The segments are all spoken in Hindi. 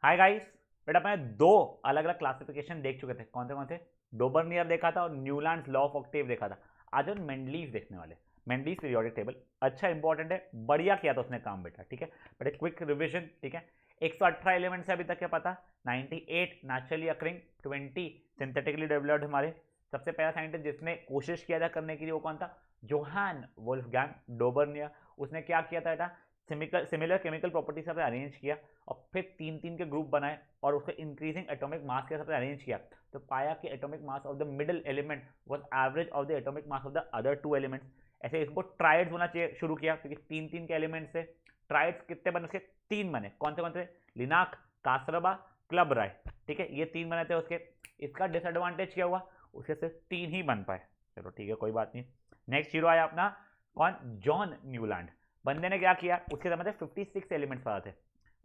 Hi guys. बेटा मैं दो अलग अलग क्लासिफिकेशन देख चुके थे। कौन से डोबर्नियर देखा था और न्यूलैंड्स लॉ ऑफ ऑक्टेव देखा था। आज हम मेंडलीव देखने वाले। मेंडलीव पीरियोडिक टेबल अच्छा इंपॉर्टेंट है, बढ़िया किया था उसने काम बेटा, ठीक है। बट एक क्विक रिविजन, ठीक है। 118 एलिमेंट्स है अभी तक, क्या पता। 98 नेचुरली अकरिंग, 20 सिंथेटिकली डेवलप्ड हमारे। सबसे पहला साइंटिस्ट जिसने कोशिश किया था करने के लिए वो कौन था? Johan Wolfgang डोबर्नियर। उसने क्या किया था बेटा? सिमिलर केमिकल प्रॉपर्टी से अरेंज किया और फिर तीन तीन के ग्रुप बनाए और उसको इंक्रीजिंग एटॉमिक मास के साथ अरेंज किया। तो पाया कि atomic mass of the middle element was average of the atomic mass of the other two elements. ऐसे इसको ट्राइड्स होना चाहिए शुरू किया, क्योंकि तीन तीन के एलिमेंट से ट्राइड्स कितने बने? उसके तीन बने। कौन से? लिनाक, कासरबा, क्लब राय, ठीक है। ये तीन बने थे उसके। इसका डिसएडवांटेज क्या हुआ? उसके सिर्फ तीन ही बन पाए। चलो ठीक है, कोई बात नहीं। नेक्स्ट हीरो आया अपना, कौन? John Newland. बंदे ने क्या किया? उसके समय 56 एलिमेंट्स पता थे,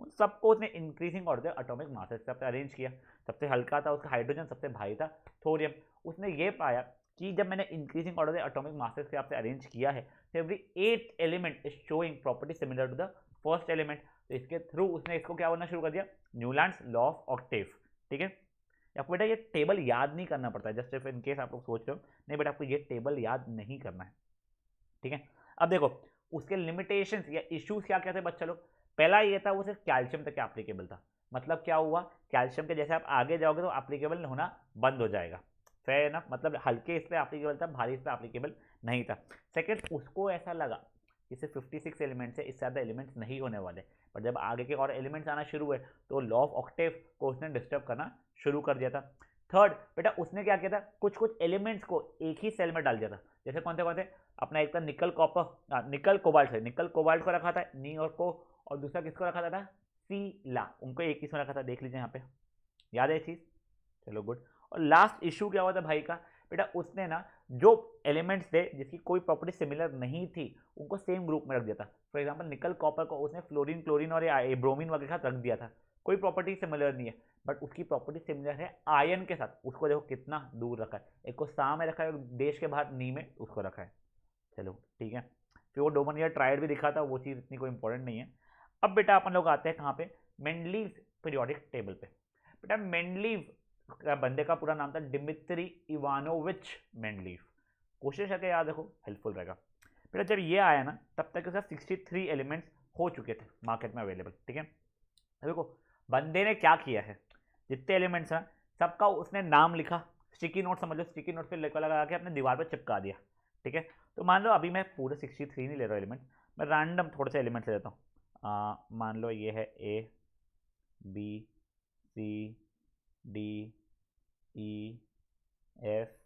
उन सबको उसने इंक्रीजिंग ऑर्डर अटोमिक मासेस से अरेंज किया। सबसे हल्का था उसका हाइड्रोजन, सबसे भारी था थोरियम। उसने ये पाया कि जब मैंने इंक्रीजिंग ऑर्डर अटोमिक मासेस के आपसे अरेंज किया है, तो every 8 element is showing property similar to the first element. तो इसके थ्रू उसने इसको क्या बोलना शुरू कर दिया? न्यूलैंड्स लॉ ऑफ ऑक्टेव, ठीक है। आपको बेटा ये टेबल याद नहीं करना पड़ता है, जस्ट इफ इन केस आप लोग सोच रहे हो। नहीं बेटा, आपको ये टेबल याद नहीं करना है, ठीक है। अब देखो उसके लिमिटेशंस या इश्यूज क्या क्या थे बच्चा लोग। पहला ये था वो सिर्फ कैल्शियम तक एप्लीकेबल था। मतलब क्या हुआ? कैल्शियम के जैसे आप आगे जाओगे तो एप्लीकेबल होना बंद हो जाएगा। फेयर ना, मतलब हल्के इस पे एप्लीकेबल था, भारी इस पे एप्लीकेबल नहीं था। सेकंड, उसको ऐसा लगा कि सिर्फ 56 एलिमेंट्स है, इससे ज़्यादा एलिमेंट्स नहीं होने वाले। पर जब आगे के और एलिमेंट्स आना शुरू हुए तो लॉ ऑफ ऑक्टेव को उसने डिस्टर्ब करना शुरू कर दिया था। थर्ड बेटा, उसने क्या किया था? कुछ कुछ एलिमेंट्स को एक ही सेल में डाल दिया था। जैसे कौन थे? अपना एक था निकल कॉपर, निकल कोबाल्ट है, निकल कोबाल्ट को रखा था नी और को, और दूसरा किसको रखा था? सीला। उनको एक ही में रखा था, देख लीजिए यहाँ पे। याद है चीज? चलो गुड। और लास्ट इशू क्या हुआ था भाई का? बेटा उसने ना जो एलिमेंट्स थे जिसकी कोई प्रॉपर्टी सिमिलर नहीं थी, उनको सेम ग्रुप में रख दिया था। फॉर एग्जांपल निकल कॉपर को उसने फ्लोरीन क्लोरीन और ब्रोमीन वगैरह के साथ रख दिया था। कोई प्रॉपर्टी सिमिलर नहीं है, बट उसकी प्रॉपर्टी सिमिलर है आयन के साथ। उसको देखो कितना दूर रखा है, एक को सा में रखा है, देश के बाहर नी में उसको रखा है। चलो ठीक है। फिर वो डोमनियर ट्रायड भी दिखा था, वो चीज़ इतनी कोई इंपॉर्टेंट नहीं है। अब बेटा अपन लोग आते हैं कहाँ पे? मेंडलीव पीरियोडिक टेबल पे। बेटा मेंडलीव का बंदे का पूरा नाम था डिमित्री इवानोविच मेंडलीव। कोशिश करके याद रखो, हेल्पफुल रहेगा। बेटा जब ये आया ना, तब तक उसका 63 एलिमेंट्स हो चुके थे मार्केट में अवेलेबल, ठीक है। देखो बंदे ने क्या किया है, जितने एलिमेंट्स हैं सबका उसने नाम लिखा। स्टिकी नोट समझ लो, स्टिकी नोट पे लगा के अपने दीवार पर चिपका दिया, ठीक है। तो मान लो अभी मैं पूरे 63 नहीं ले रहा हूँ एलिमेंट, मैं रैंडम थोड़े से एलिमेंट्स ले लेता हूँ। मान लो ये है A, B, C, D, E, F,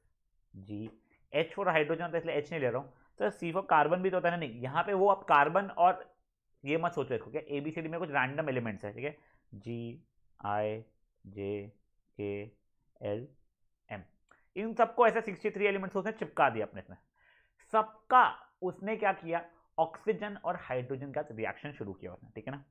G. H for hydrogen था इसलिए एच नहीं ले रहा हूँ। सर सी फॉर कार्बन भी तो होता है ना? नहीं, यहाँ पे वो अब कार्बन और ये मत सोचो इसको, क्या ए बी सी डी में कुछ रैंडम एलिमेंट्स है, ठीक है। जी, आई, जे, के, एल, एम। इन सबको ऐसे 63 एलिमेंट्स उसने चिपका दिया अपने इसमें। सबका उसने क्या किया? ऑक्सीजन और हाइड्रोजन का रिएक्शन शुरू किया उसने, ठीक है ना।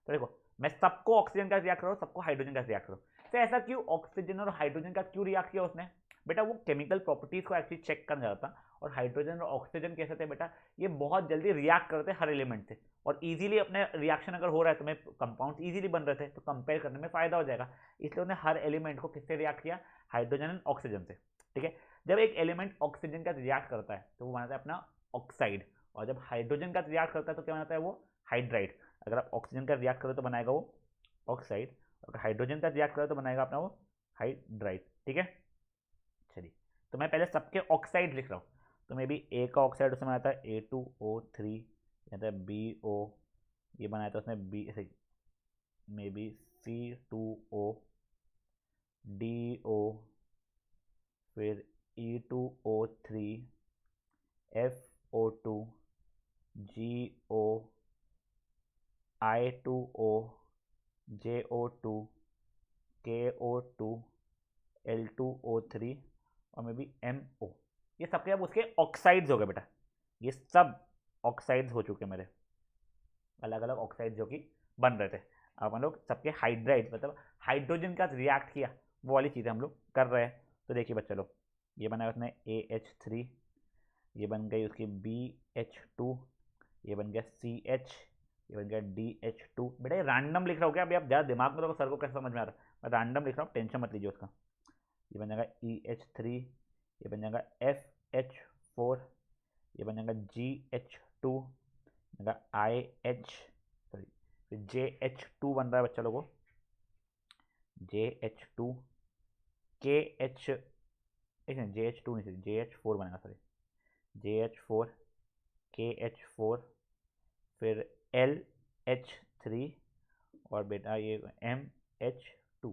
तो देखो मैं सबको ऑक्सीजन का रिएक्ट करो, सबको हाइड्रोजन का रिएक्ट करो। तो ऐसा क्यों ऑक्सीजन और हाइड्रोजन का क्यों रिएक्ट किया उसने? बेटा वो केमिकल प्रॉपर्टीज को एक्चुअली चेक करना चाहता था। और हाइड्रोजन और ऑक्सीजन कैसे थे बेटा? ये बहुत जल्दी रिएक्ट करते हर एलिमेंट से, और इजीली अपने रिएक्शन अगर हो रहा है तो में कंपाउंड इजीली बन रहे थे, तो कंपेयर करने में फायदा हो जाएगा। इसलिए उन्होंने हर एलिमेंट को किससे रिएक्ट किया? हाइड्रोजन एंड ऑक्सीजन से, ठीक है। जब एक एलिमेंट ऑक्सीजन का रिएक्ट करता है तो वो बनाता है अपना ऑक्साइड, और जब हाइड्रोजन का रिएक्ट करता है तो क्या बनाता है? वो हाइड्राइड। अगर आप ऑक्सीजन का रिएक्ट करो तो बनाएगा वो ऑक्साइड, अगर हाइड्रोजन का रिएक्ट करो तो बनाएगा अपना वो हाइड्राइड, ठीक है। चलिए, तो मैं पहले सबके ऑक्साइड लिख रहा हूँ। तो मे बी ए का ऑक्साइड उसमें आता है A2O3, आता है BO, ये बनाया था उसने बी ऐसे, मे बी C2O, DO, फिर E2O3, FO2, GO, I2O, JO2, KO2, L2O3 और मे बी MO। ये सबके अब उसके ऑक्साइड्स हो गए बेटा। ये सब ऑक्साइड्स हो चुके मेरे, अलग अलग ऑक्साइड जो कि बन रहे थे। अब हम लोग सबके हाइड्राइड मतलब हाइड्रोजन का रिएक्ट किया, वो वाली चीज़ें हम लोग कर रहे हैं। तो देखिए बच्चा लोग, ये बनाया उसने AH3, ये बन गई उसकी BH2, ये बन गया CH, ये बन गया DH2। बेटा ये रैंडम लिख रहा हूँ क्या, अभी आप ज़्यादा दिमाग में, तो सर को कैसे समझ में आ रहा है, मैं रैंडम लिख रहा हूँ, टेंशन मत लीजिए उसका। ये बन जाएगा EH3, ये बन जाएगा FH4, ये बन जाएगा GH2, IH, सॉरी JH2 बन रहा है बच्चा लोगों, JH2, KH, एक नहीं JH2 नहीं, JH4 बनेगा, सॉरी JH4, KH4, फिर LH3 और बेटा ये MH2।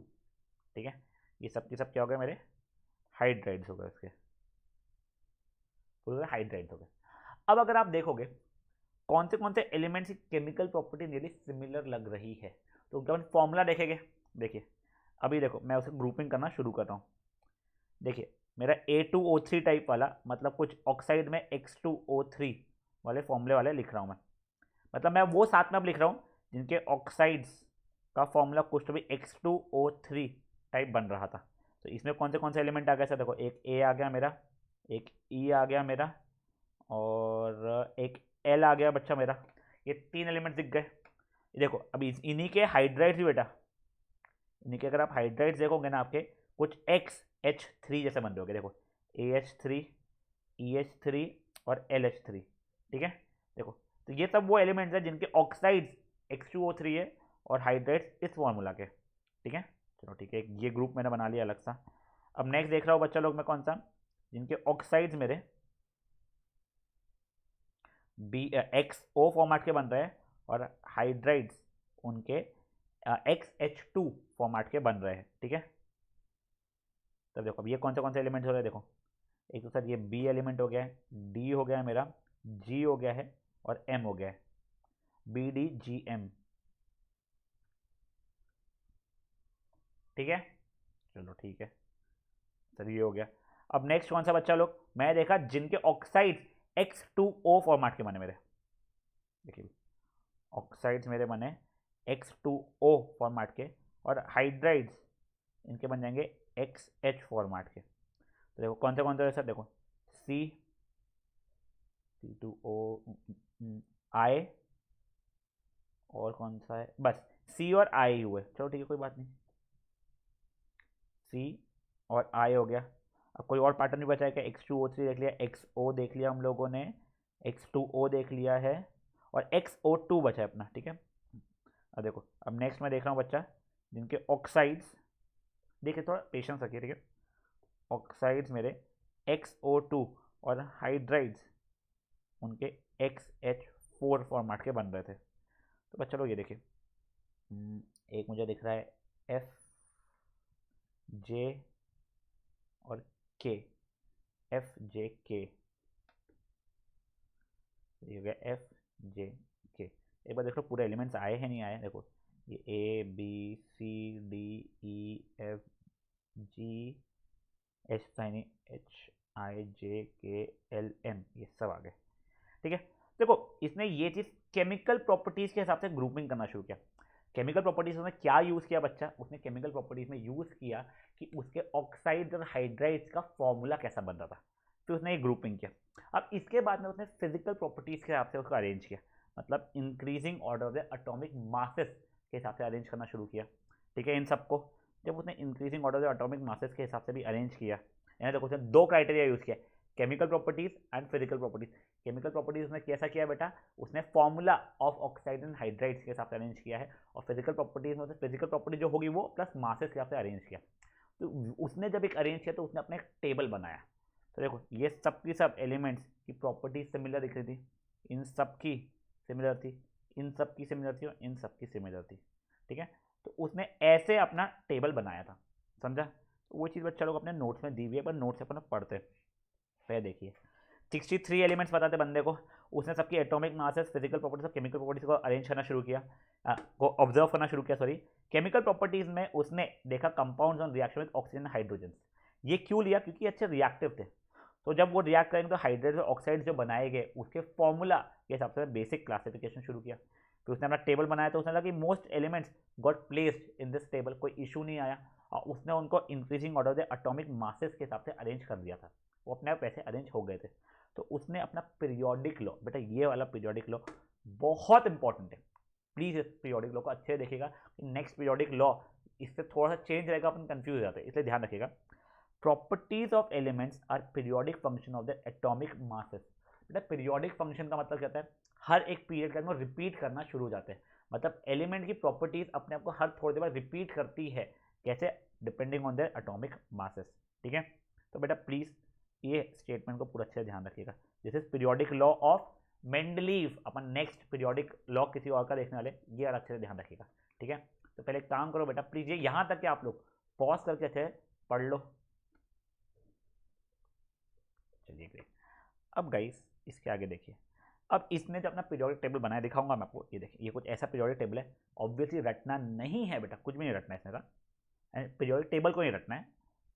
ठीक है, ये सब के सब क्या हो गए मेरे हाइड्राइड्स हो गए, इसके पूरे हाइड्राइड्स हो गए। अब अगर आप देखोगे कौन से एलिमेंट्स की केमिकल प्रॉपर्टी नियरली सिमिलर लग रही है, तो उनका अपन फॉर्मूला देखेंगे। देखिए अभी देखो मैं उसे ग्रुपिंग करना शुरू कर रहा हूँ। देखिए मेरा A2O3 टाइप वाला, मतलब कुछ ऑक्साइड में X2O3 वाले फॉर्मूले वाले लिख रहा हूँ मैं, मतलब मैं वो साथ में अब लिख रहा हूँ जिनके ऑक्साइड्स का फॉर्मूला कुछ तो भी X2O3 टाइप बन रहा था। तो इसमें कौन से एलिमेंट आ गए सर, देखो एक A आ गया मेरा, एक E आ गया मेरा, और एक L आ गया बच्चा मेरा। ये 3 एलिमेंट दिख गए। देखो अभी इन्हीं के हाइड्राइड्स भी बेटा, इन्हीं के अगर आप हाइड्राइड्स देखोगे ना, आपके कुछ XH3 जैसे बन रहे होंगे। देखो AH3, EH3 और LH3। ठीक है, देखो तो ये सब वो एलिमेंट्स हैं जिनके ऑक्साइड्स X2O3 है और हाइड्राइड्स इस फॉर्मूला के। ठीक है, चलो ठीक है, ये ग्रुप मैंने बना लिया अलग सा। अब नेक्स्ट देख रहा हूँ बच्चा लोग मैं कौन सा, जिनके ऑक्साइड्स मेरे XO फॉर्मेट के बन रहे हैं और हाइड्राइड्स उनके XH2 फॉर्मेट के बन रहे हैं। ठीक है, तब देखो अब ये कौन से एलिमेंट्स हो रहे हैं। देखो एक तो सर ये B एलिमेंट हो गया है, D हो गया है मेरा, G हो गया है और M हो गया है, BDGM। ठीक है, चलो ठीक है सर, ये हो गया। अब नेक्स्ट कौन सा बच्चा लोग, मैं देखा जिनके ऑक्साइड्स X2O फॉर्मेट के बने मेरे। देखिए ऑक्साइड्स मेरे बने X2O फॉर्मेट के और हाइड्राइड्स इनके बन जाएंगे XH फॉर्मेट के। तो देखो कौन से सर, देखो C2O I, और कौन सा है, बस C और I हुए। चलो ठीक है कोई बात नहीं, C और I हो गया। अब कोई और पैटर्न नहीं बचा है क्या, X2O3 देख लिया, XO देख लिया हम लोगों ने, X2O देख लिया है और XO2 बचा है अपना। ठीक है, अब देखो अब नेक्स्ट मैं देख रहा हूँ बच्चा जिनके ऑक्साइड्स, देखिए थोड़ा पेशेंस रखिए। ठीक है, ऑक्साइड्स मेरे XO2 और हाइड्राइड्स उनके XH4 फॉर्मेट के बन रहे थे। तो बच्चा लोग ये देखिए, एक मुझे दिख रहा है FJ और K, FJK, ये हो गया FJK। एक बार देख लो पूरे एलिमेंट्स आए हैं नहीं आए। देखो ये ABCDEFGHIJKLM ये सब आ गए। ठीक है, देखो इसने ये चीज़ केमिकल प्रॉपर्टीज़ के हिसाब से ग्रुपिंग करना शुरू किया। केमिकल प्रॉपर्टीज में क्या यूज़ किया बच्चा, उसने केमिकल प्रॉपर्टीज में यूज़ किया कि उसके ऑक्साइड और हाइड्राइड्स का फॉर्मूला कैसा बन रहा था, फिर उसने ये ग्रुपिंग किया। अब इसके बाद में उसने फिजिकल प्रॉपर्टीज के हिसाब से उसको अरेंज किया, मतलब increasing order of the atomic masses के हिसाब से अरेंज करना शुरू किया। ठीक है, इन सबको जब उसने increasing order of the atomic masses के हिसाब से भी अरेंज किया, यानी देखो उसने 2 क्राइटेरिया यूज़ किया, chemical properties and physical properties. Chemical properties उसने कैसा किया बेटा, उसने formula of oxide and hydrides के हिसाब से अरेंज किया है, और फिजिकल प्रॉपर्टीज में फिजिकल प्रॉपर्टी जो होगी वो प्लस मासेस के हिसाब से अरेंज किया। तो उसने जब एक अरेंज किया तो उसने अपने एक टेबल बनाया। तो देखो ये सब की सब एलिमेंट्स की प्रॉपर्टीज सिमिलर दिख रही थी, इन सब की सिमिलर थी, इन सब की सिमिलर थी और इन सब की सिमिलर थी। ठीक है, तो उसने ऐसे अपना टेबल बनाया था, समझा। तो वो चीज़ बच्चा लोग अपने नोट्स में दी हुई है, पर नोट्स अपन पढ़ते हैं। देखिए 63 एलिमेंट्स बताते बंदे को, उसने सबकी एटॉमिक मासेस, फिजिकल प्रॉपर्टीज और केमिकल प्रॉपर्टीज को अरेंज करना शुरू किया, को ऑब्जर्व करना शुरू किया। सॉरी, केमिकल प्रॉपर्टीज में उसने देखा compounds on reaction with oxygen hydrogen. ये क्यों लिया, क्योंकि अच्छे रिएक्टिव थे। तो जब वो रिएक्ट करेंगे तो हाइड्रेट और ऑक्साइड जो बनाए गए उसके फॉर्मूला के हिसाब से बेसिक क्लासिफिकेशन शुरू किया। फिर उसने अपना टेबल बनाया, तो उसने लगा कि most elements got placed in this table, कोई इशू नहीं आया, और उसने उनको increasing order of the atomic masses के हिसाब से अरेंज कर दिया था, वो अपने आप ऐसे अरेंज हो गए थे। तो उसने अपना पीरियोडिक लॉ, बेटा ये वाला पीरियोडिक लॉ बहुत इंपॉर्टेंट है, प्लीज़ इस पीरियोडिक लॉ को अच्छे से देखिएगा। नेक्स्ट पीरियोडिक लॉ इससे थोड़ा सा चेंज रहेगा, अपन कंफ्यूज हो जाते हैं, इसलिए ध्यान रखिएगा। Properties of elements are periodic function of the atomic masses. बेटा पीरियोडिक फंक्शन का मतलब क्या होता है, हर एक पीरियड के अंदर रिपीट करना शुरू हो जाते हैं। मतलब एलिमेंट की प्रॉपर्टीज अपने आप को हर थोड़ी देर बाद रिपीट करती है, कैसे, depending on their atomic masses. ठीक है, तो बेटा प्लीज ये स्टेटमेंट को पूरा अच्छे से ध्यान रखिएगा। This is periodic law of Mendeleev. Upon next periodic law किसी और का देखने वाले, ये और अच्छे से ध्यान रखिएगा। ठीक है, तो पहले एक काम करो बेटा, प्लीज ये यहां तक के आप लोग पॉज करके अच्छे पढ़ लो। चलिए ग्रेट। अब गाइस इसके आगे देखिए, अब इसने जो अपना पीरियोडिक टेबल बनाया दिखाऊंगा मैं आपको, ये देखिए ये कुछ ऐसा पीरियोडिक टेबल है। ऑब्वियसली रटना नहीं है बेटा, कुछ भी नहीं रटना है इसमें का, पीरियोडिक टेबल को नहीं रटना है।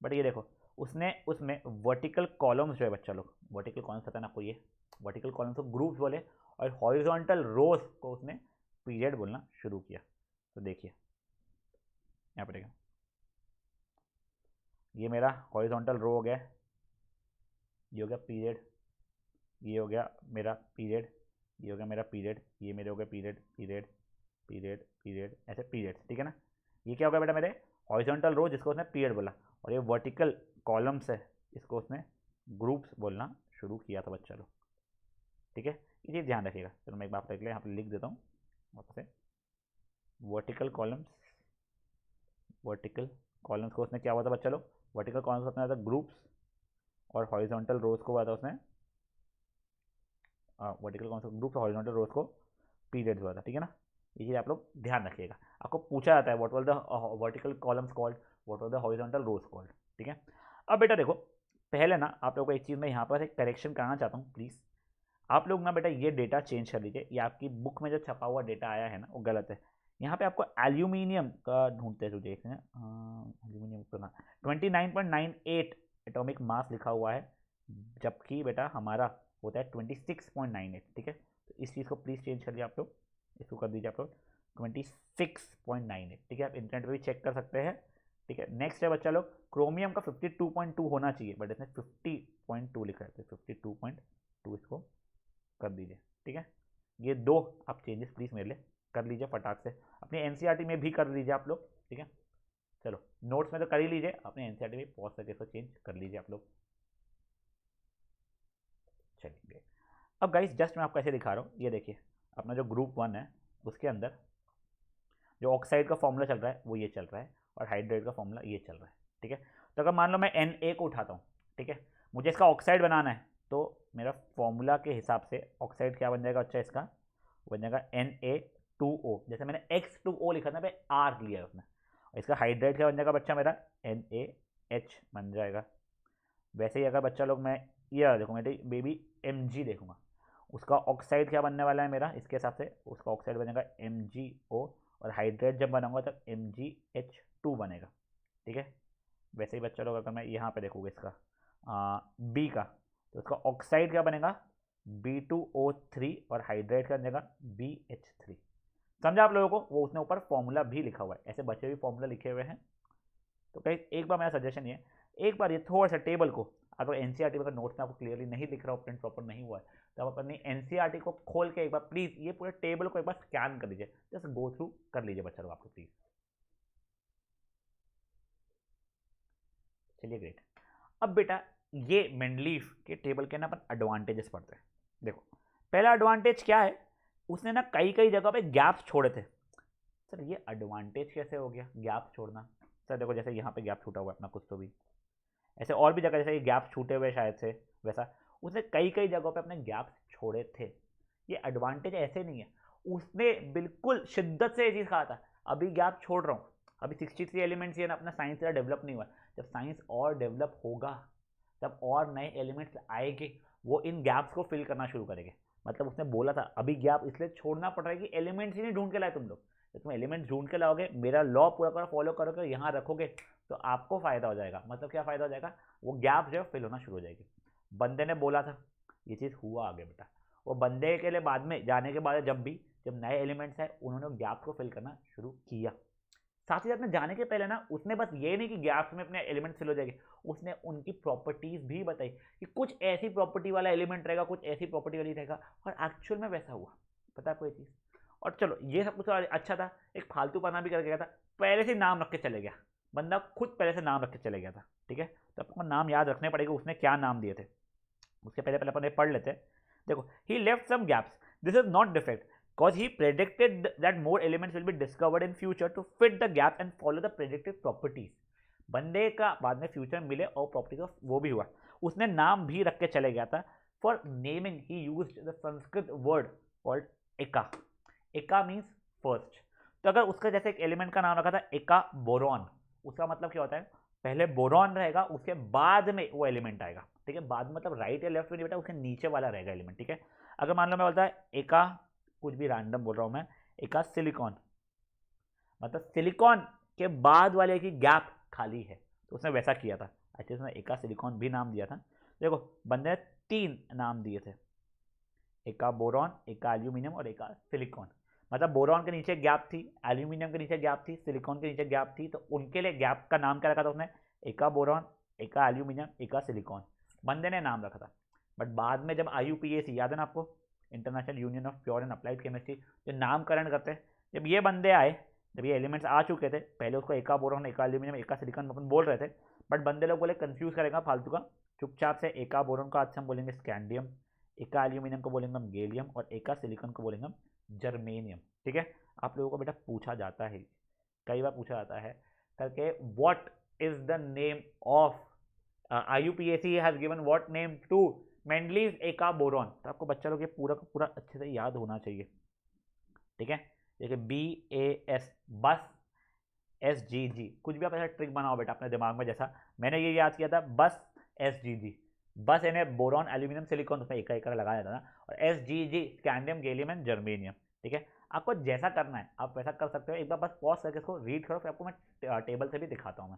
बट ये देखो उसने उसमें वर्टिकल कॉलम्स जो है बच्चा लोग, वर्टिकल कॉलम्स पता है ना आपको, ये वर्टिकल कॉलम्स को ग्रुप्स बोले, और हॉरिजॉन्टल रोज को उसने पीरियड बोलना शुरू किया। तो देखिए यहाँ पर देखिए, ये मेरा हॉरिजॉन्टल रो हो गया, ये हो गया पीरियड, ये हो गया मेरा पीरियड, ये हो गया मेरा पीरियड, ये मेरे हो गया पीरियड पीरियड पीरियड पीरियड, ऐसे पीरियड। ठीक है ना, ये क्या हो गया बेटा मेरे हॉरिजॉन्टल रो जिसको उसने पीरियड बोला, और ये वर्टिकल कॉलम्स है इसको उसने ग्रुप्स बोलना शुरू किया था बच्चा लोग। ठीक है, ये चीज़ ध्यान रखिएगा। चलो मैं एक बात यहाँ पे लिख देता हूँ आपसे, वर्टिकल कॉलम्स, वर्टिकल कॉलम्स को उसने क्या हुआ था बच्चा लोग, वर्टिकल कॉलम्स को अपना था ग्रुप्स, और हॉरिजॉन्टल रोज को हुआ था उसने वर्टिकल कॉलम्स ग्रुप्स, हॉरिजॉन्टल रोज को पीरियड्स हुआ था। ठीक है ना, ये चीज़ आप लोग ध्यान रखिएगा। आपको पूछा जाता है what was the vertical columns called, what was the horizontal rows called. ठीक है, अब बेटा देखो पहले ना आप लोगों को एक चीज़ मैं यहाँ पर एक करेक्शन कराना चाहता हूँ। प्लीज़ आप लोग ना बेटा ये डेटा चेंज कर लीजिए, ये आपकी बुक में जो छपा हुआ डेटा आया है ना वो गलत है। यहाँ पे आपको एल्यूमिनियम का ढूंढते हुए देखते हैं, एल्यूमिनियम का 29.98 एटॉमिक मास लिखा हुआ है, जबकि बेटा हमारा होता है 26.98। ठीक है, तो इस चीज़ को प्लीज़ चेंज कर दिया आप लोग, इसको कर दीजिए आप लोग 26.98। ठीक है, आप इंटरनेट पर भी चेक कर सकते हैं। ठीक है, नेक्स्ट है बच्चा लोग क्रोमियम का 52.2 होना चाहिए, बट इसने 50.2 लिखा है, तो 52.2 इसको कर दीजिए। ठीक है, ये दो आप चेंजेस प्लीज़ मेरे लिए कर लीजिए फटाक से, अपनी एनसीईआरटी में भी कर लीजिए आप लोग। ठीक है, चलो नोट्स में तो कर ही लीजिए, अपने एनसीईआरटी में पॉज करके इसको चेंज कर लीजिए आप लोग। चलिए अब गाइस जस्ट मैं आपको ऐसे दिखा रहा हूँ, ये देखिए अपना जो ग्रुप 1 है उसके अंदर जो ऑक्साइड का फॉर्मूला चल रहा है वो ये चल रहा है, और हाइड्रेट का फॉर्मूला ये चल रहा है। ठीक है, तो अगर मान लो मैं Na को उठाता हूँ, ठीक है, मुझे इसका ऑक्साइड बनाना है, तो मेरा फॉर्मूला के हिसाब से ऑक्साइड क्या बन जाएगा अच्छा, इसका बन जाएगा Na2O। जैसे मैंने X2O लिखा था, R लिया है उसने, और इसका हाइड्रेट क्या बन जाएगा बच्चा मेरा NaH बन जाएगा। वैसे ही अगर बच्चा लोग मैं ये देखो मेरे बेबी Mg देखूंगा, उसका ऑक्साइड क्या बनने वाला है मेरा, इसके हिसाब से उसका ऑक्साइड बनेगा MgO, और हाइड्रेट जब बनाऊंगा तब MgH2 बनेगा। ठीक है, वैसे ही बच्चा लोग अगर मैं यहाँ पे देखूँगा इसका बी का, तो उसका ऑक्साइड क्या बनेगा B2O3, और हाइड्रेट क्या बनेगा BH3। समझा आप लोगों को, वो उसने ऊपर फॉर्मूला भी लिखा हुआ है, ऐसे बचे भी फॉर्मूला लिखे हुए हैं। तो कहीं एक बार मेरा सजेशन ये, एक बार ये थोड़ा सा टेबल को अगर एनसीईआरटी में नोट्स में आपको क्लियरली नहीं दिख रहा हो, प्रिंट प्रॉपर नहीं हुआ है, तो आप अपनी एनसीईआरटी को खोल के एक बार प्लीज ये पूरे टेबल को एक बार स्कैन कर लीजिए, जस्ट गो थ्रू कर लीजिए बच्चा लोग आपको प्लीज। चलिए ग्रेट। अब बेटा ये मेंडलीफ के टेबल के ना अपन एडवांटेजेस पढ़ते हैं। देखो पहला एडवांटेज क्या है, उसने ना कई कई जगह पे गैप्स छोड़े थे। सर ये एडवांटेज कैसे हो गया गैप छोड़ना, सर देखो जैसे यहाँ पे गैप छूटा हुआ है अपना कुछ, तो भी ऐसे और भी जगह जैसे ये गैप छूटे हुए शायद से, वैसा उसने कई कई जगहों पे अपने गैप्स छोड़े थे। ये एडवांटेज ऐसे नहीं है, उसने बिल्कुल शिद्दत से ये चीज़ कहा था अभी गैप छोड़ रहा हूँ, अभी 63 एलिमेंट्स ये ना अपना साइंस ज़रा डेवलप नहीं हुआ, जब साइंस और डेवलप होगा तब और नए एलिमेंट्स आएंगे, वो इन गैप्स को फिल करना शुरू करेंगे। मतलब उसने बोला था अभी गैप इसलिए छोड़ना पड़ रहा है कि एलिमेंट्स ही नहीं ढूंढ के लाए तुम लोग, जब तुम एलिमेंट्स ढूंढ के लाओगे, मेरा लॉ पूरा पूरा फॉलो करोगे, यहाँ रखोगे, तो आपको फायदा हो जाएगा। मतलब क्या फायदा हो जाएगा, वो गैप जो है फिल होना शुरू हो जाएगी। बंदे ने बोला था, ये चीज़ हुआ आगे बेटा, वो बंदे के लिए बाद में जाने के बाद जब नए एलिमेंट्स आए उन्होंने गैप को फिल करना शुरू किया। साथ ही साथ में जाने के पहले ना उसने बस ये नहीं कि गैप्स में अपने एलिमेंट फिल हो जाएंगे, उसने उनकी प्रॉपर्टीज भी बताई कि कुछ ऐसी प्रॉपर्टी वाला एलिमेंट रहेगा, कुछ ऐसी प्रॉपर्टी वाली रहेगा, और एक्चुअल में वैसा हुआ। पता है आपको ये चीज़, और चलो ये सब कुछ अच्छा था, एक फालतू पना भी करके गया था, पहले से नाम रख के चले गया बंदा, खुद पहले से नाम रख के चले गया था, ठीक है। तो आपको नाम याद रखने पड़ेगा उसने क्या नाम दिए थे। उसके पहले पहले अपन पढ़ लेते हैं। देखो, he left some gaps, this is not defect cause he predicted that more elements will be discovered in future to fit the gap and follow the predicted properties। बंदे का बाद में फ्यूचर मिले और प्रॉपर्टी का वो भी हुआ, उसने नाम भी रख के चले गया था। For naming he used the Sanskrit word called एका। एका मीन्स फर्स्ट। तो अगर उसका जैसे एक एलिमेंट का नाम रखा था एका बोरॉन, उसका मतलब क्या होता है, पहले बोरॉन रहेगा उसके बाद में वो एलिमेंट आएगा, ठीक है। बाद में मतलब राइट या लेफ्ट में नहीं बेटा, उसके नीचे वाला रहेगा एलिमेंट, ठीक है। अगर मान लो मैं बोलता है एका, कुछ भी रैंडम बोल रहा हूं मैं, एका सिलिकॉन, मतलब सिलिकॉन के बाद वाले की गैप खाली है, तो उसने वैसा किया था। अच्छा, उसने एका सिलिकॉन भी नाम दिया था। देखो, बंदे ने 3 नाम दिए थे, एका बोरॉन, एका एल्यूमिनियम और एका सिलिकॉन। मतलब बोरॉन के नीचे गैप थी, एल्यूमिनियम के नीचे गैप थी, सिलिकॉन के नीचे गैप थी, तो उनके लिए गैप का नाम क्या रखा था उसने, एका बोरॉन, एका एल्यूमिनियम, एका सिलिकॉन, बंदे ने नाम रखा था। बट बाद में जब IUPAC याद है ना आपको, international union of pure and applied chemistry, जो नामकरण करते हैं, जब ये बंदे आए, जब ये एलिमेंट्स आ चुके थे, पहले उसको एका बोरॉन, एका एल्यूमिनियम, एका सिलिकॉन अपन बोल रहे थे, बट बंदे लोग बोले कंफ्यूज करेगा फालतू का, चुपचाप से एका बोरॉन का आज हम बोलेंगे स्कैंडियम, एका एल्यूमिनियम को बोलेंगे हम गैलियम और एका सिलिकॉन को बोलेंगे हम जर्मेनियम, ठीक है। आप लोगों को बेटा पूछा जाता है, कई बार पूछा जाता है करके, what is the name of IUPAC has given what name to Mendeleev eka boron. तो आपको बच्चा लोग ये पूरा का पूरा अच्छे से याद होना चाहिए, ठीक है। देखिए BAS, बस, SGG, कुछ भी आप ऐसा ट्रिक बनाओ बेटा अपने दिमाग में, जैसा मैंने ये याद किया था, बस SGG, बस इन्हें बोरॉन एल्यूमिनियम सिलिकॉन उसमें एक एक लगा देता था, और SGG scandium gallium and germanium, ठीक है। आपको जैसा करना है आप वैसा कर सकते हो, एक बार बस पॉज करके इसको रीड करो, फिर आपको मैं टेबल से भी दिखाता हूँ मैं।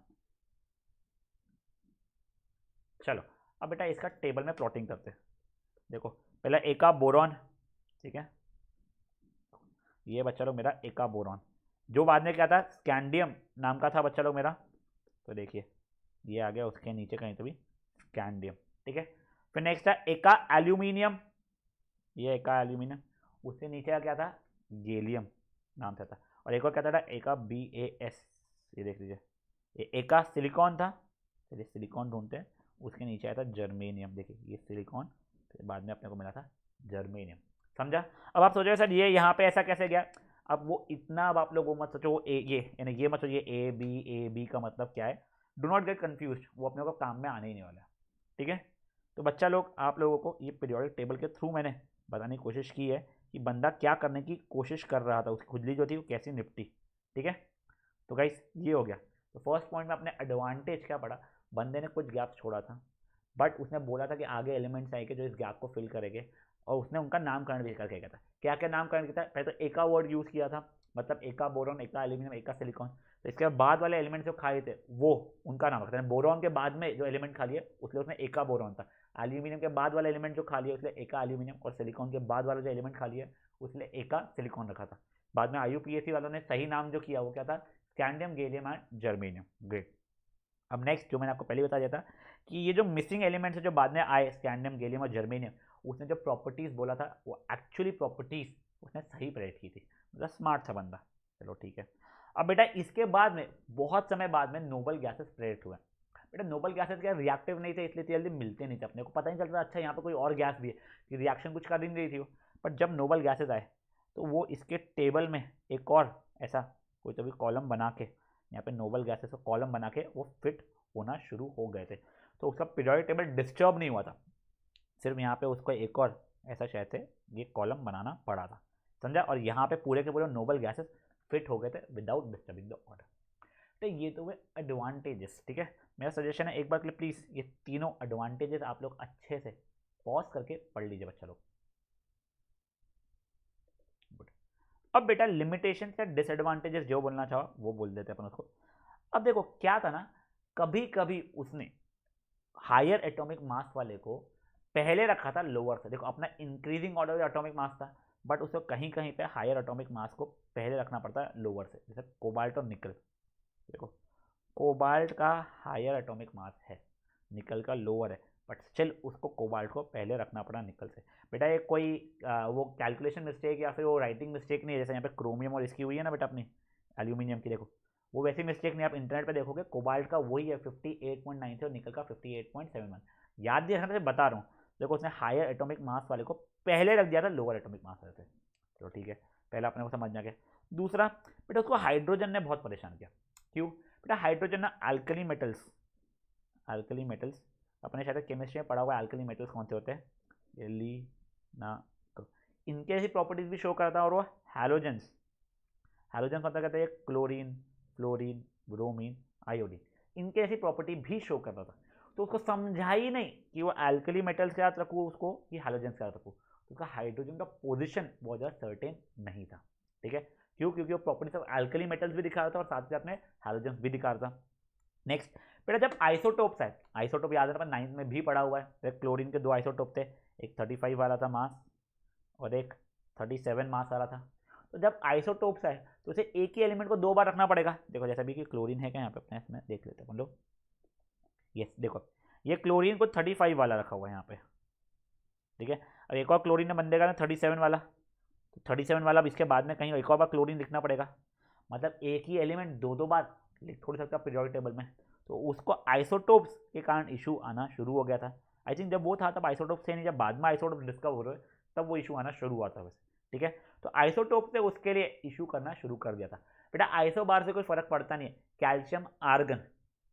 चलो अब बेटा इसका टेबल में प्लॉटिंग करते हैं। देखो, पहला एका बोरॉन, ठीक है, ये बच्चा लोग मेरा एका बोरॉन, जो बाद में क्या था, स्कैंडियम नाम का था बच्चा लोग मेरा, तो देखिए ये आ गया उसके नीचे कहीं तो भी स्कैंडियम, ठीक है। फिर नेक्स्ट था एका एल्यूमिनियम, ये एका एल्यूमिनियम, उससे नीचे का क्या था, गैलियम नाम से था, और एक और क्या था एका BAS, ये देख लीजिए, ये एका सिलिकॉन था, चलिए सिलिकॉन ढूंढते हैं, उसके नीचे आया था जर्मेनियम, देखिए ये सिलिकॉन, फिर बाद में अपने को मिला था जर्मेनियम, समझा। अब आप सोचो सर ये यहाँ पे ऐसा कैसे गया, अब वो इतना, अब आप लोग वो मत सोचो ये यानी ये मत सोचो ये A B का मतलब क्या है, डू नॉट गेट कन्फ्यूज, वो अपने को काम में आने ही नहीं वाला, ठीक है। तो बच्चा लोग आप लोगों को ये पीरियोडिक टेबल के थ्रू मैंने बताने की कोशिश की है कि बंदा क्या करने की कोशिश कर रहा था, उसकी खुजली जो थी वो कैसी निपटी, ठीक है। तो गाइस ये हो गया। तो फर्स्ट पॉइंट में अपने एडवांटेज क्या पड़ा, बंदे ने कुछ गैप छोड़ा था, बट उसने बोला था कि आगे एलिमेंट्स आएंगे जो इस गैप को फिल करेंगे, और उसने उनका नामकरण भी करके गया था। क्या क्या नामकरण किया था, पहले तो एका वर्ड यूज़ किया था, मतलब एका बोरॉन, एका एल्यूमिनियम, एका सिलिकॉन। तो इसके बाद वाले एलिमेंट जो खाए थे वो उनका नाम रखते हैं। बोरॉन के बाद में जो एलिमेंट खा लिए उसलिए उसने एका बोरॉन था, एल्यूमिनियम के बाद वाला एलिमेंट जो खा लिया उसने एका एल्यूमिनियम, और सिलिकॉन के बाद वाला जो एलिमेंट खा लिया उसने एका सिलिकॉन रखा था। बाद में IUPAC वालों ने सही नाम जो किया वो क्या था, scandium gallium and germanium. Great. अब नेक्स्ट जो मैंने आपको पहले बता दिया था कि ये जो मिसिंग एलिमेंट्स है जो बाद में आए, स्कैंडियम गैलियम और जर्मेनियम, उसने जो प्रॉपर्टीज बोला था वो एक्चुअली प्रॉपर्टीज उसने सही प्रेडिक्ट की थी, मतलब स्मार्ट था बंदा। चलो ठीक है। अब बेटा इसके बाद में बहुत समय बाद में नोबल गैसेस प्रेडिक्ट हुए। बेटा नोबल गैसेस क्या रिएक्टिव नहीं थे, इसलिए जल्दी मिलते नहीं थे, अपने को पता नहीं चलता अच्छा यहाँ पे कोई और गैस भी है कि रिएक्शन कुछ कर ही नहीं रही थी वो। बट जब नोबल गैसेस आए तो वो इसके टेबल में एक और ऐसा कोई तो भी कॉलम बना के, यहाँ पे नोबल गैसेस का कॉलम बना के वो फिट होना शुरू हो गए थे। तो उसका पीरियोडिक टेबल डिस्टर्ब नहीं हुआ था, सिर्फ यहाँ पे उसको एक और ऐसा शायद से ये कॉलम बनाना पड़ा था, समझा। और यहाँ पे पूरे के पूरे नोबल गैसेस फिट हो गए थे विदाउट डिस्टर्बिंग द ऑर्डर। तो ये तो हुए एडवांटेजेस, ठीक है। मेरा सजेशन है एक बार के लिए प्लीज़ ये तीनों एडवांटेजेस आप लोग अच्छे से पॉज करके पढ़ लीजिए बच्चा लोग। अब बेटा लिमिटेशन या डिसएडवांटेजेस जो बोलना चाहो वो बोल देते अपन उसको। अब देखो क्या था ना, कभी कभी उसने हायर एटॉमिक मास वाले को पहले रखा था लोअर से। देखो अपना इंक्रीजिंग ऑर्डर एटॉमिक मास था, बट उसको कहीं कहीं पे हायर एटॉमिक मास को पहले रखना पड़ता है लोअर से, जैसे कोबाल्ट और निकल। देखो कोबाल्ट का हायर एटॉमिक मास है, निकल का लोअर है, बट स्टिल उसको कोबाल्ट को पहले रखना पड़ा निकल से। बेटा ये कोई वो कैलकुलेशन मिस्टेक या फिर वो राइटिंग मिस्टेक नहीं है, जैसे यहाँ पे क्रोमियम और इसकी हुई है ना बेटा अपनी एल्यूमिनियम की, देखो वो वैसी मिस्टेक नहीं। आप इंटरनेट पे देखोगे कोबाल्ट का वही है 58.93 और निकल का 58.71। याद दिया मैं बता रहा हूँ। देखो उसने हायर एटॉमिक मास वाले को पहले रख दिया था लोअर एटॉमिक मास वाले से। चलो ठीक है, पहला अपने को समझना गया। दूसरा बेटा उसको हाइड्रोजन ने बहुत परेशान किया। क्यों बेटा? हाइड्रोजन ना अल्कली मेटल्स अपने शायद केमिस्ट्री में पढ़ा हुआ है। अल्कली मेटल्स कौन से होते हैं? ना तो इनके ऐसी प्रॉपर्टीज भी शो करता है। और वो हैलोजेंस कौन सा कहते हैं? क्लोरीन, फ्लोरीन, ब्रोमीन, आयोडीन, इनके ऐसी प्रॉपर्टी भी शो करता था। तो उसको समझा ही नहीं कि वो अल्कली मेटल्स के साथ रखूँ उसको कि हैलोजेंस के साथ रखूँ। तो उसका हाइड्रोजन का पोजिशन बहुत ज़्यादा सर्टेन नहीं था। ठीक है, क्यों? क्योंकि वो प्रॉपर्टीज ऑफ अल्कली मेटल्स भी दिखा रहा था और साथ ही साथ में हैलोजेंस भी दिखा रहा था। नेक्स्ट बेटा जब आइसोटोप्स है, आइसोटोप याद है ना, 9th में भी पढ़ा हुआ है। क्लोरीन के 2 आइसोटोप थे, एक 35 वाला था मास और एक 37 मास वाला था। तो जब आइसोटोप्स है तो उसे एक ही एलिमेंट को 2 बार रखना पड़ेगा। देखो जैसा भी कि क्लोरीन है क्या यहाँ पे, अपने इसमें देख लेते हैं लोग। यस देखो ये क्लोरीन को 35 वाला रखा हुआ है यहाँ पे। ठीक है, अब एक और क्लोरीन ने बंदेगा ना 37 वाला, तो 37 वाला अब इसके बाद में कहीं एक और बार क्लोरीन लिखना पड़ेगा। मतलब एक ही एलिमेंट 2 बार लिख थोड़ी सकता पीरियोडिक टेबल में। तो उसको आइसोटोप्स के कारण इशू आना शुरू हो गया था। आई थिंक जब वो था तब आइसोटोप्स थे नहीं, जब बाद में आइसोटोप डिस्कवर हुए तब वो इशू आना शुरू हुआ था वैसे। ठीक है, तो आइसोटोप से उसके लिए इशू करना शुरू कर दिया था। बेटा आइसो बार से कोई फर्क पड़ता नहीं है, कैल्शियम आर्गन,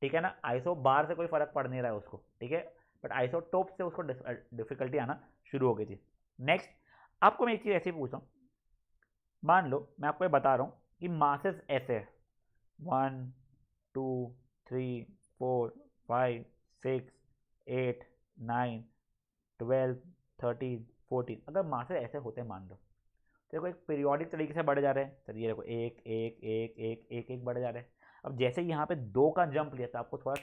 ठीक है ना, आइसो बार से कोई फर्क पड़ नहीं रहा है उसको। ठीक है, बट आइसोटोप से उसको डिफिकल्टी आना शुरू हो गई थी। नेक्स्ट आपको मैं एक चीज़ ऐसी पूछता हूँ, मान लो मैं आपको ये बता रहा हूँ कि मासेस ऐसे है 1 2 3 4 5 6 8 9 12 13 14, अगर मासेस ऐसे होते हैं मान लो, तो देखो एक पीरियोडिक तरीके से बढ़े जा रहे हैं। चलिए देखो एक एक एक एक एक एक बढ़े जा रहे हैं। अब जैसे ही यहाँ पे 2 का जंप लिया था आपको थोड़ा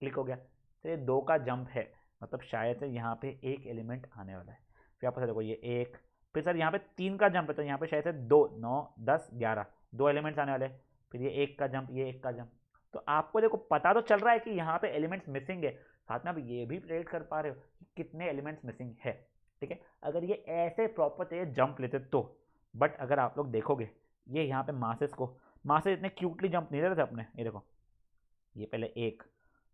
क्लिक हो गया, तो ये 2 का जंप है, मतलब शायद से यहाँ पे एक एलिमेंट आने वाला है। फिर आप देखो ये एक, फिर सर यहाँ पे 3 का जंप है, तो यहाँ पे शायद से 2 9 10 11 2 एलिमेंट्स आने वाले। फिर ये एक का जंप, ये एक का जंप। तो आपको देखो पता तो चल रहा है कि यहाँ पे एलिमेंट्स मिसिंग है, साथ में आप ये भी प्रेडिक्ट कर पा रहे हो कि कितने एलिमेंट्स मिसिंग है। ठीक है, अगर ये ऐसे प्रॉपर चाहिए जंप लेते तो, बट अगर आप लोग देखोगे ये यहाँ पे मासेस इतने क्यूटली जंप नहीं ले रहे थे अपने। ये देखो ये पहले एक,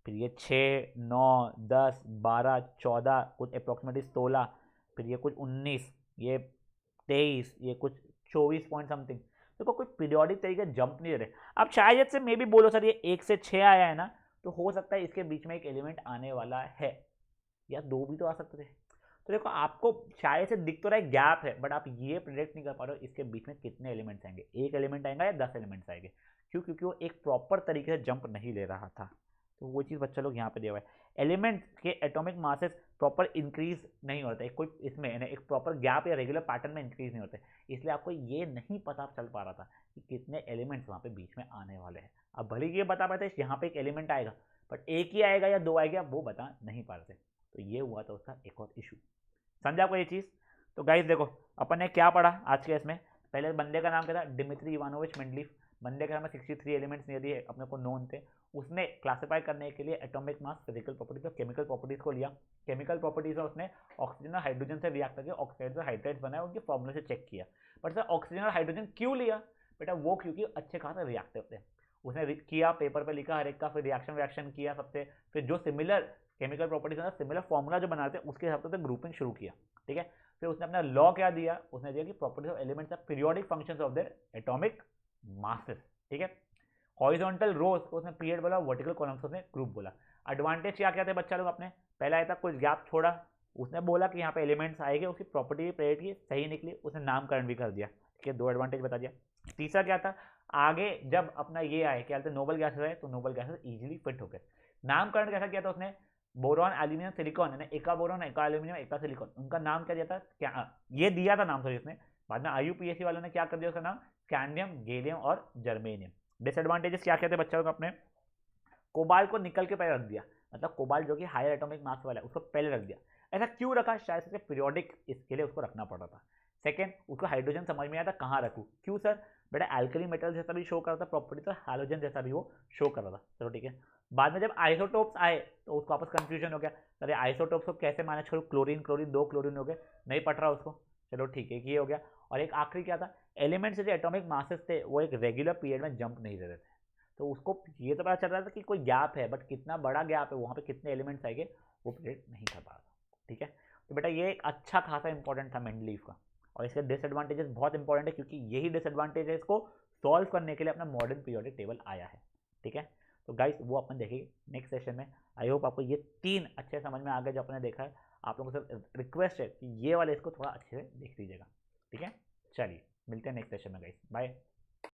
फिर ये 6 9 10 12 14, कुछ अप्रोक्सीमेटली 16, फिर ये कुछ 19, ये 23, ये कुछ 24 पॉइंट समथिंग। देखो कोई पीरियोडिक तरीके जंप नहीं दे रहे। अब शायद से मे भी बोलो सर ये 1 से 6 आया है ना, तो हो सकता है इसके बीच में एक एलिमेंट आने वाला है, या 2 भी तो आ सकते थे। तो देखो आपको शायद से दिख तो रहा है गैप है, बट आप ये प्रेडिक्ट नहीं कर पा रहे हो इसके बीच में कितने एलिमेंट्स आएंगे, एक एलिमेंट आएगा या 10 एलिमेंट्स आएंगे। क्यों? क्योंकि वो एक प्रॉपर तरीके से जंप नहीं ले रहा था। तो वो चीज़ बच्चा लोग यहाँ पे दिया हुआ है, एलिमेंट के एटॉमिक मासेस प्रॉपर इंक्रीज नहीं होता है, कोई इसमें एक प्रॉपर गैप या रेगुलर पैटर्न में इंक्रीज नहीं होते, इसलिए आपको ये नहीं पता चल पा रहा था कि कितने एलिमेंट्स वहाँ पे बीच में आने वाले हैं। अब भले ये बता पाते यहाँ पे एक एलिमेंट आएगा, बट एक ही आएगा या 2 आएगा वो बता नहीं पा रहे थे। तो ये हुआ था उसका एक और इशू। समझा आपको ये चीज़? तो गाइस देखो अपन ने क्या पढ़ा आज के इसमें, पहले बंदे का नाम क्या था? Dmitri Ivanovich Mendeleev. बंदे के हमें 63 एलिमेंट्स नियरली अपने को नोन थे। उसने क्लासिफाई करने के लिए एटॉमिक मास, फिजिकल प्रॉपर्टीज और केमिकल प्रॉपर्टीज को लिया। केमिकल प्रॉपर्टीज में उसने ऑक्सीजन और हाइड्रोजन से रिएक्ट करके ऑक्साइड और हाइड्रेट्स बनाए, उनकी फॉर्मूले से चेक किया। बट सर ऑक्सीजन और हाइड्रोजन क्यों लिया? बेटा वो क्योंकि अच्छे खासा रिएक्टिव थे। उसने किया, पेपर पे लिखा हर एक का, फिर रिएक्शन किया सबसे, फिर जो सिमिलर केमिकल प्रॉपर्टीज है सिमिलर फॉर्मूला जो बनाते हैं उसके हिसाब से ग्रुपिंग शुरू किया। ठीक है, फिर उसने अपना लॉ क्या दिया? उसने दिया कि properties of elements are periodic functions of their atomic masses. ठीक है, हॉरिजॉन्टल रोज को उसने पीरियड बोला, वर्टिकल कॉलम्स को उसने ग्रुप बोला। एडवांटेज क्या क्या थे बच्चा लोग अपने? पहला आया था कुछ गैप छोड़ा, उसने बोला कि यहाँ पे एलिमेंट्स आएंगे, उसकी प्रॉपर्टी पीरियड की सही निकली, उसने नामकरण भी कर दिया। ठीक है, 2 एडवांटेज बता दिया। तीसरा क्या था? आगे जब अपना ये आए क्या कहते हैं नोबल गैसेस आए, तो नोबल गैसेस इजीली फिट हो गए। नामकरण कैसा किया था उसने? बोरॉन, एल्यूमिनियम, सिलिकॉन, यानी एका बोरॉन, एका एल्यूमिनियम, एका सिलिकॉन, उनका नाम क्या दिया था? क्या ये दिया था नाम, सॉरी उसने। बाद में IUPAC वालों ने क्या कर दिया उसका नाम? स्कैंडियम, गैलियम और जर्मेनियम। डिसएडवांटेजेस क्या क्या थे बच्चों को अपने? कोबाल्ट को निकल के पहले रख दिया, मतलब कोबाल्ट जो कि हायर एटॉमिक मास वाला है उसको पहले रख दिया। ऐसा क्यों रखा? शायद से पीरियोडिक इसके लिए उसको रखना पड़ा था। सेकंड, उसको हाइड्रोजन समझ में आया था कहाँ रखूँ। क्यों सर? बेटा एल्कली मेटल जैसा भी शो कर रहा था प्रॉपर्टी, तो हाइड्रोजन जैसा भी वो शो कर रहा था। चलो ठीक है, बाद में जब आइसोटोप्स आए तो उसको आपस कंफ्यूजन हो गया, अरे आइसोटोप्स को कैसे मैनेज करूँ, क्लोरीन क्लोरीन 2 क्लोरीन हो गए, नहीं पट रहा उसको, चलो ठीक है, ये हो गया। और एक आखिरी क्या था, एलिमेंट्स से जो एटॉमिक मासेस थे वो एक रेगुलर पीरियड में जंप नहीं दे रहे थे, तो उसको ये तो पता चल रहा था कि कोई गैप है, बट कितना बड़ा गैप है, वहाँ पे कितने एलिमेंट्स आएंगे वो प्रेडिक्ट नहीं कर पा रहा था। ठीक है, तो बेटा ये एक अच्छा खासा इंपॉर्टेंट था मेंडलीव का, और इसके डिसएडवांटेजेस बहुत इंपॉर्टेंट है, क्योंकि यही डिसएडवांटेजेस को सॉल्व करने के लिए अपना मॉडर्न पीरियोडिक टेबल आया है। ठीक है, तो गाइस वो अपन देखेंगे नेक्स्ट सेशन में। आई होप आपको ये 3 अच्छे समझ में आ गए जो अपने देखा है। आप लोगों से रिक्वेस्ट है कि ये वाले इसको थोड़ा अच्छे से देख लीजिएगा। ठीक है, चलिए मिलते हैं नेक्स्ट सेशन में गाइस, बाय।